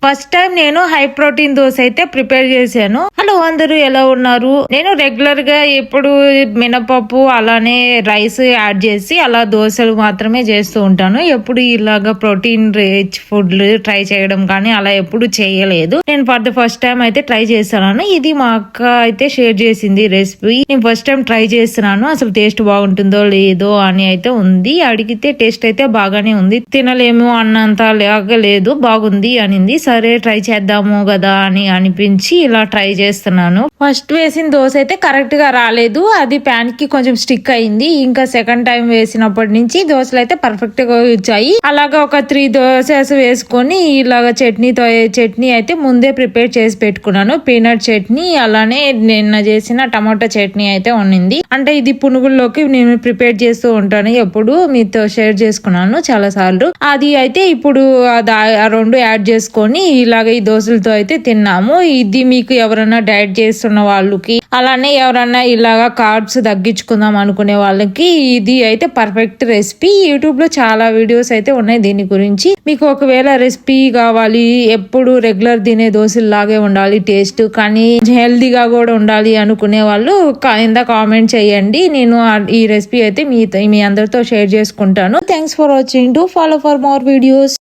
First time నేను high protein dosa అయితే prepare చేశాను. హలో అందరూ ఎలా ఉన్నారు? నేను రెగ్యులర్ గా ఎప్పుడు మినపప్పు అలానే రైస్ యాడ్ చేసి అలా దోశలు మాత్రమే చేస్తూ ఉంటాను. ఎప్పుడు ఇలాగా ప్రోటీన్ రిచ్ ఫుడ్లు ట్రై చేయడం కానీ అలా ఎప్పుడు చేయలేదు. నేను ఫర్ ద ఫస్ట్ టైం అయితే ట్రై చేస్తున్నాను. ఇది మా అక్క అయితే షేర్ చేసింది రెసిపీ. నేను ఫస్ట్ టైం ట్రై చేస్తున్నాను. అసలు టేస్ట్ బాగుంటుందో లేదో అని అయితే ఉంది. అడిగితే టేస్ట్ అయితే బాగానే ఉంది. తినలేము అన్నంత లాగా లేదు, బాగుంది అనింది. సరే ట్రై చేద్దాము కదా అని అనిపించి ఇలా ట్రై చేస్తున్నాను. ఫస్ట్ వేసిన దోశ అయితే కరెక్ట్ గా రాలేదు. అది ప్యాన్ కి కొంచెం స్టిక్ అయింది. ఇంకా సెకండ్ టైం వేసినప్పటి నుంచి దోశలు అయితే పర్ఫెక్ట్ గా వచ్చాయి. అలాగా ఒక 3 దోశస్ వేసుకొని ఇలాగ చట్నీ అయితే ముందే ప్రిపేర్ చేసి పెట్టుకున్నాను. పీనట్ చట్నీ అలానే నిన్న చేసిన టమాటో చట్నీ అయితే ఉన్నింది. అంటే ఇది పునుగుల్లోకి నేను ప్రిపేర్ చేస్తూ ఉంటాను. ఎప్పుడు మీతో షేర్ చేసుకున్నాను చాలా సార్లు. అది అయితే ఇప్పుడు ఆ రెండు యాడ్ చేసుకొని ఇలాగ ఈ దోశలతో అయితే తిన్నాము. ఇది మీకు ఎవరైనా డైట్ చేస్తున్న వాళ్ళకి అలానే ఎవరన్నా ఇలాగా కార్బ్స్ తగ్గించుకుందాం అనుకునే వాళ్ళకి ఇది అయితే పర్ఫెక్ట్ రెసిపీ. యూట్యూబ్ లో చాలా వీడియోస్ అయితే ఉన్నాయి దీని గురించి. మీకు ఒకవేళ రెసిపీ కావాలి, ఎప్పుడు రెగ్యులర్ తినే దోశలు లాగే ఉండాలి టేస్ట్, కానీ హెల్దీగా కూడా ఉండాలి అనుకునే వాళ్ళు కింద కామెంట్ చేయండి. నేను ఈ రెసిపీ అయితే మీ అందరితో షేర్ చేసుకుంటాను. Thanks for watching. Do follow for more videos.